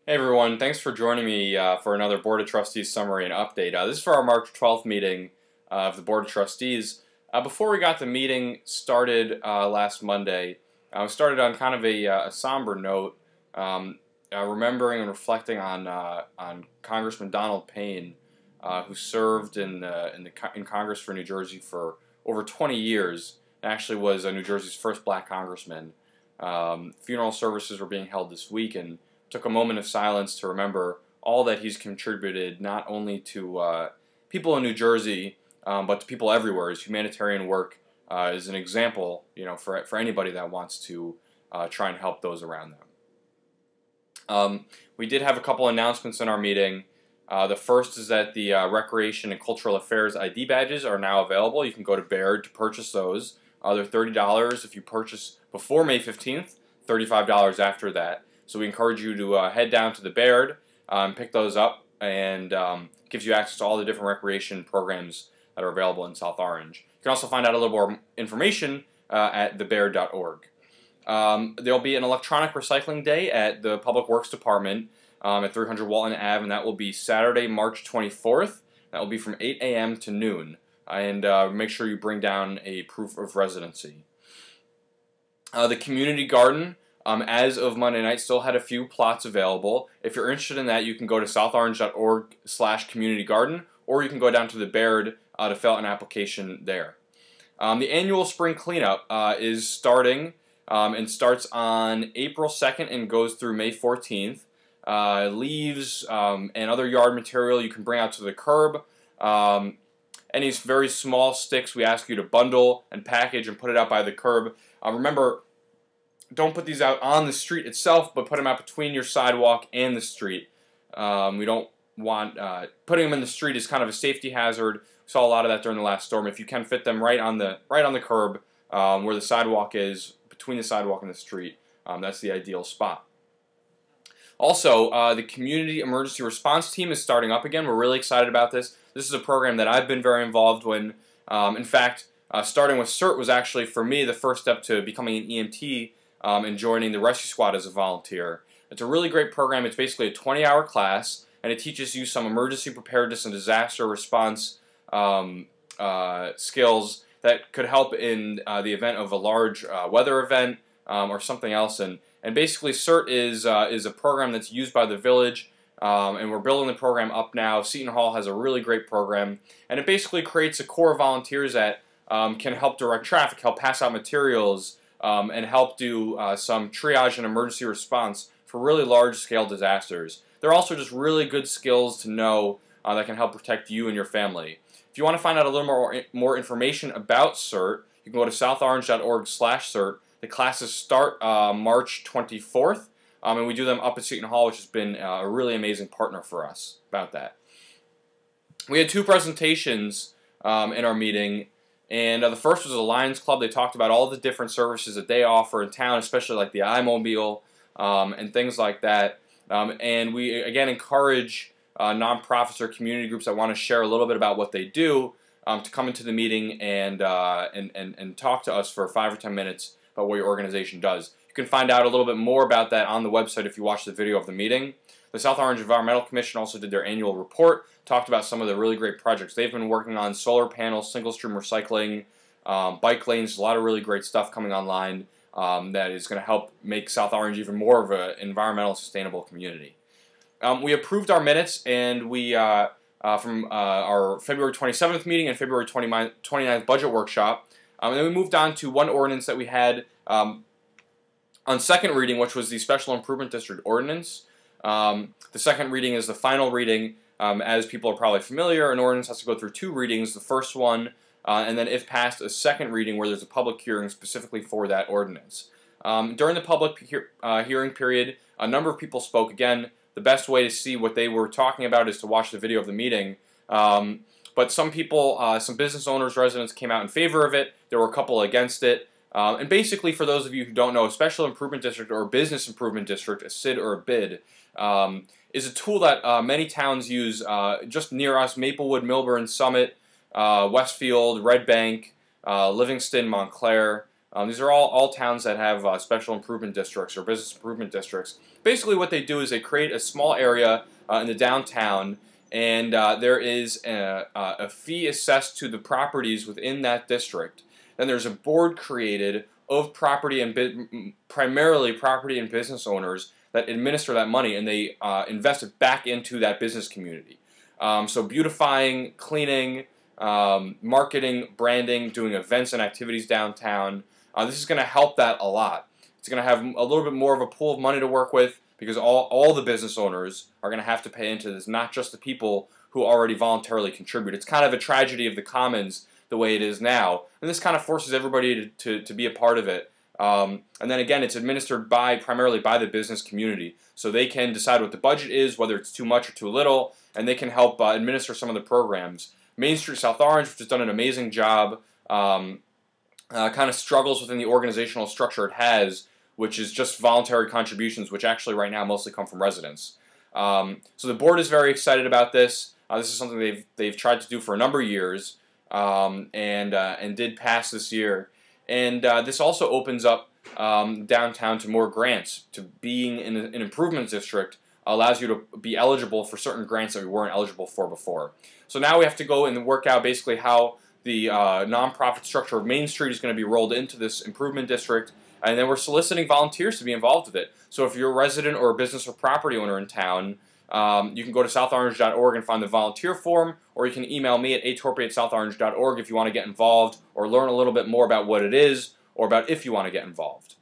Hey everyone, thanks for joining me for another Board of Trustees summary and update. This is for our March 12th meeting of the Board of Trustees. Before we got the meeting started last Monday, we started on kind of a somber note, remembering and reflecting on Congressman Donald Payne, who served in Congress for New Jersey for over 20 years, and actually was New Jersey's first black congressman. Funeral services were being held this week, and took a moment of silence to remember all that he's contributed, not only to people in New Jersey, but to people everywhere. His humanitarian work is an example, for anybody that wants to try and help those around them. We did have a couple announcements in our meeting. The first is that the Recreation and Cultural Affairs ID badges are now available. You can go to Baird to purchase those. They're $30 if you purchase before May 15th, $35 after that. So we encourage you to head down to the Baird, pick those up, and gives you access to all the different recreation programs that are available in South Orange. You can also find out a little more information at thebaird.org. There'll be an electronic recycling day at the Public Works Department at 300 Walton Ave, and that will be Saturday, March 24th. That will be from 8 a.m. to noon. And make sure you bring down a proof of residency. The community garden, as of Monday night, still had a few plots available. If you're interested in that, you can go to southorange.org/communitygarden, or you can go down to the Baird to fill out an application there. The annual spring cleanup is starting and starts on April 2nd and goes through May 14th. Leaves and other yard material you can bring out to the curb. Any very small sticks we ask you to bundle and package and put it out by the curb. Remember, don't put these out on the street itself, but put them out between your sidewalk and the street. We don't want putting them in the street is kind of a safety hazard. We saw a lot of that during the last storm. If you can fit them right on the curb where the sidewalk is, between the sidewalk and the street, that's the ideal spot. Also, the Community Emergency Response Team is starting up again. We're really excited about this. This is a program that I've been very involved in. In fact, starting with CERT was actually, for me, the first step to becoming an EMT and joining the rescue squad as a volunteer. It's a really great program. It's basically a 20-hour class, and it teaches you some emergency preparedness and disaster response skills that could help in the event of a large weather event or something else. And basically, CERT is a program that's used by the village, and we're building the program up now. Seton Hall has a really great program, and it basically creates a core of volunteers that can help direct traffic, help pass out materials, and help do some triage and emergency response for really large-scale disasters. They're also just really good skills to know that can help protect you and your family. If you want to find out a little more information about CERT, you can go to southorange.org/CERT. The classes start March 24th, and we do them up at Seton Hall, which has been a really amazing partner for us about that. We had two presentations in our meeting. And the first was the Lions Club. They talked about all the different services that they offer in town, especially like the iMobile and things like that. And we, again, encourage nonprofits or community groups that want to share a little bit about what they do to come into the meeting and talk to us for 5 or 10 minutes about what your organization does. You can find out a little bit more about that on the website if you watch the video of the meeting. The South Orange Environmental Commission also did their annual report, talked about some of the really great projects they've been working on, solar panels, single-stream recycling, bike lanes, a lot of really great stuff coming online that is going to help make South Orange even more of an environmental sustainable community. We approved our minutes, and we from our February 27th meeting and February 29th budget workshop, and then we moved on to one ordinance that we had on second reading, which was the Special Improvement District Ordinance. The second reading is the final reading. As people are probably familiar, an ordinance has to go through 2 readings, the first one, and then if passed, a second reading where there's a public hearing specifically for that ordinance. During the public hearing period, a number of people spoke. Again, the best way to see what they were talking about is to watch the video of the meeting. But some people, some business owners, residents came out in favor of it. There were a couple against it. And basically, for those of you who don't know, a Special Improvement District or a Business Improvement District, a SID or a BID, is a tool that many towns use just near us: Maplewood, Milburn, Summit, Westfield, Red Bank, Livingston, Montclair. These are all towns that have special improvement districts or business improvement districts. Basically what they do is they create a small area in the downtown, and there is a fee assessed to the properties within that district. Then there's a board created of primarily property and business owners that administer that money, and they invest it back into that business community. So beautifying, cleaning, marketing, branding, doing events and activities downtown. This is going to help that a lot. It's going to have a little bit more of a pool of money to work with, because all the business owners are going to have to pay into this, not just the people who already voluntarily contribute. It's kind of a tragedy of the commons the way it is now, and this kind of forces everybody to be a part of it. And then again, it's administered primarily by the business community, so they can decide what the budget is, whether it's too much or too little, and they can help administer some of the programs. Main Street South Orange, which has done an amazing job, kind of struggles within the organizational structure it has, which is just voluntary contributions, which actually right now mostly come from residents. So the board is very excited about this. This is something they've tried to do for a number of years, and did pass this year. And this also opens up downtown to more grants. To being in an improvement district allows you to be eligible for certain grants that we weren't eligible for before. So now we have to go and work out basically how the nonprofit structure of Main Street is going to be rolled into this improvement district, and then we're soliciting volunteers to be involved with it. So if you're a resident or a business or property owner in town, you can go to southorange.org and find the volunteer form, or you can email me at atorpey@southorange.org if you want to get involved or learn a little bit more about what it is, or about if you want to get involved.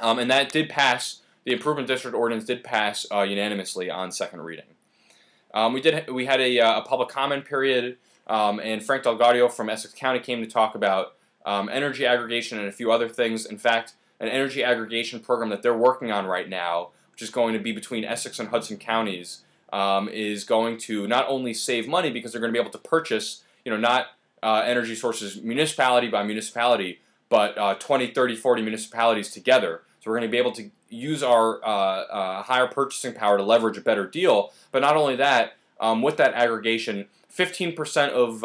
And that did pass. The Improvement District Ordinance did pass unanimously on second reading. We had a public comment period, and Frank Delgadio from Essex County came to talk about energy aggregation and a few other things. In fact, an energy aggregation program that they're working on right now, which is going to be between Essex and Hudson counties, is going to not only save money because they're going to be able to purchase, not energy sources municipality by municipality, but 20, 30, 40 municipalities together. So we're going to be able to use our higher purchasing power to leverage a better deal. But not only that, with that aggregation, 15% of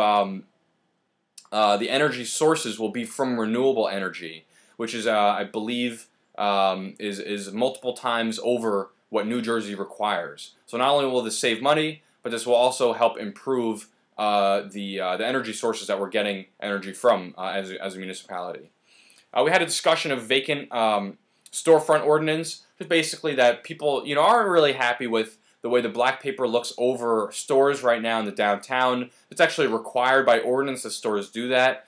the energy sources will be from renewable energy, which is, I believe, is multiple times over what New Jersey requires. So not only will this save money, but this will also help improve the energy sources that we're getting energy from as a municipality. We had a discussion of vacant storefront ordinance, just basically that people aren't really happy with the way the black paper looks over stores right now in the downtown. It's actually required by ordinance that stores do that.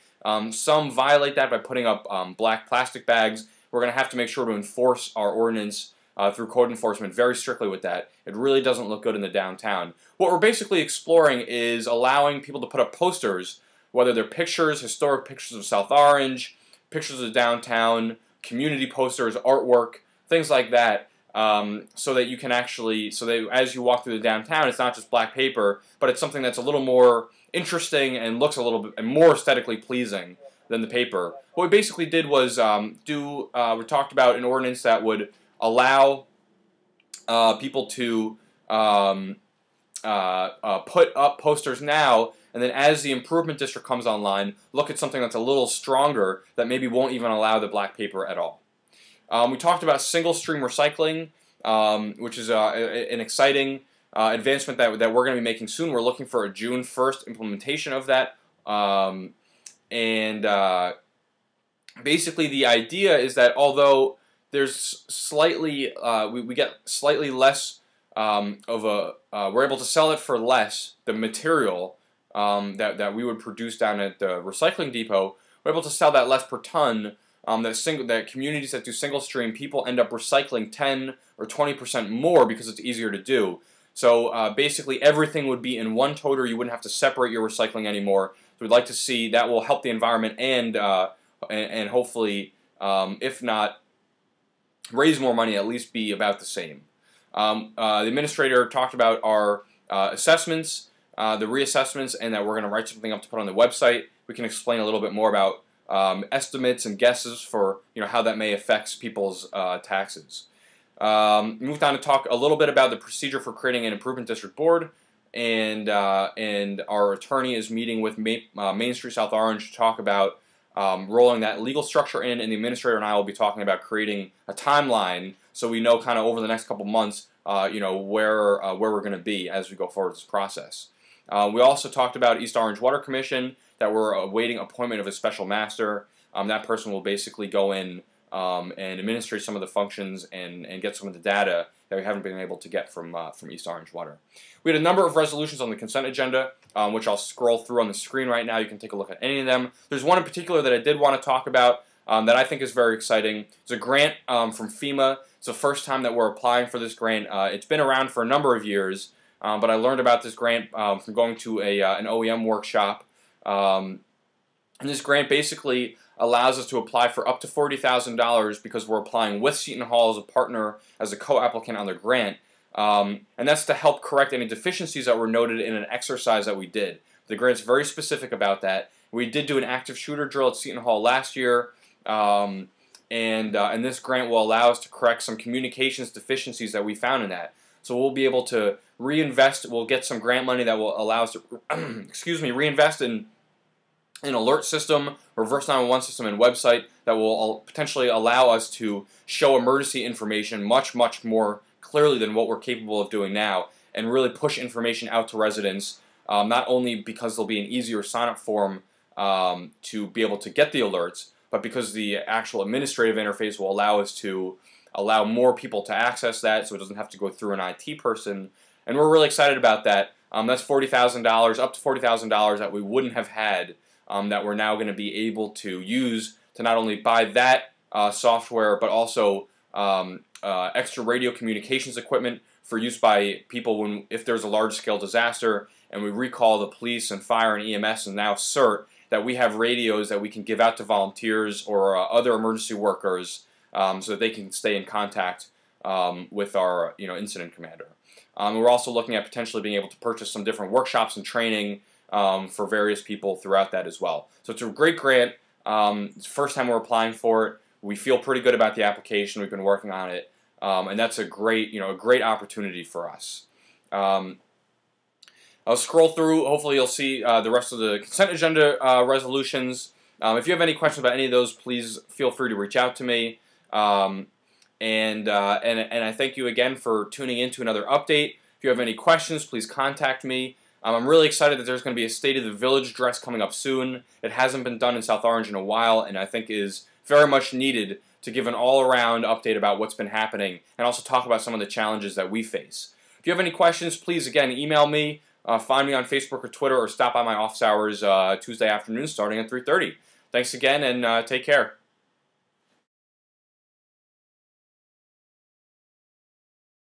Some violate that by putting up black plastic bags. We're going to have to make sure to enforce our ordinance through code enforcement very strictly with that. It really doesn't look good in the downtown. What we're basically exploring is allowing people to put up posters, whether they're pictures, historic pictures of South Orange, pictures of downtown, community posters, artwork, things like that, so that you can actually, so that as you walk through the downtown, it's not just black paper, but it's something that's a little more interesting and looks a little bit and more aesthetically pleasing than the paper. What we basically did was we talked about an ordinance that would allow people to put up posters now, and then as the improvement district comes online, look at something that's a little stronger that maybe won't even allow the black paper at all. We talked about single stream recycling, which is an exciting advancement that we're going to be making soon. We're looking for a June 1st implementation of that. Basically the idea is that although there's slightly, we get slightly less we're able to sell it for less, the material that we would produce down at the recycling depot, we're able to sell that less per ton. That communities that do single stream, people end up recycling 10 or 20% more because it's easier to do. So basically everything would be in one toter. You wouldn't have to separate your recycling anymore. So we'd like to see that will help the environment and hopefully, if not raise more money, at least be about the same. The administrator talked about our assessments, the reassessments, and that we're going to write something up to put on the website. We can explain a little bit more about estimates and guesses for how that may affect people's taxes. Moved on to talk a little bit about the procedure for creating an improvement district board, and our attorney is meeting with Main Street South Orange to talk about rolling that legal structure in, and the administrator and I will be talking about creating a timeline so we know kind of over the next couple months, where we're going to be as we go forward with this process. We also talked about East Orange Water Commission, that we're awaiting appointment of a special master. That person will basically go in and administrate some of the functions and get some of the data that we haven't been able to get from East Orange Water. We had a number of resolutions on the consent agenda, which I'll scroll through on the screen right now. You can take a look at any of them. There's one in particular that I did want to talk about that I think is very exciting. It's a grant from FEMA. It's the first time that we're applying for this grant. It's been around for a number of years, but I learned about this grant from going to an OEM workshop. And this grant basically allows us to apply for up to $40,000 because we're applying with Seton Hall as a partner, as a co-applicant on the grant. And that's to help correct any deficiencies that were noted in an exercise that we did. The grant's very specific about that. We did do an active shooter drill at Seton Hall last year, and this grant will allow us to correct some communications deficiencies that we found in that. So we'll be able to reinvest. We'll get some grant money that will allow us to reinvest in an alert system, reverse 911 system, and website that will potentially allow us to show emergency information much more clearly than what we're capable of doing now, and really push information out to residents, not only because there'll be an easier sign-up form to be able to get the alerts, but because the actual administrative interface will allow us to allow more people to access that, so it doesn't have to go through an IT person. And we're really excited about that. That's $40,000, up to $40,000 that we wouldn't have had, that we're now going to be able to use to not only buy that software, but also extra radio communications equipment for use by people if there's a large-scale disaster and we recall the police and fire and EMS and now CERT, that we have radios that we can give out to volunteers or other emergency workers so that they can stay in contact with our incident commander. We're also looking at potentially being able to purchase some different workshops and training for various people throughout that as well. So it's a great grant. It's the first time we're applying for it. We feel pretty good about the application. We've been working on it, and that's a great opportunity for us. I'll scroll through. Hopefully you'll see the rest of the consent agenda resolutions. If you have any questions about any of those, please feel free to reach out to me. And I thank you again for tuning in to another update. If you have any questions, please contact me. I'm really excited that there's going to be a State of the Village address coming up soon. It hasn't been done in South Orange in a while, and I think is very much needed to give an all-around update about what's been happening and also talk about some of the challenges that we face. If you have any questions, please, again, email me, find me on Facebook or Twitter, or stop by my office hours Tuesday afternoon starting at 3:30. Thanks again, and take care.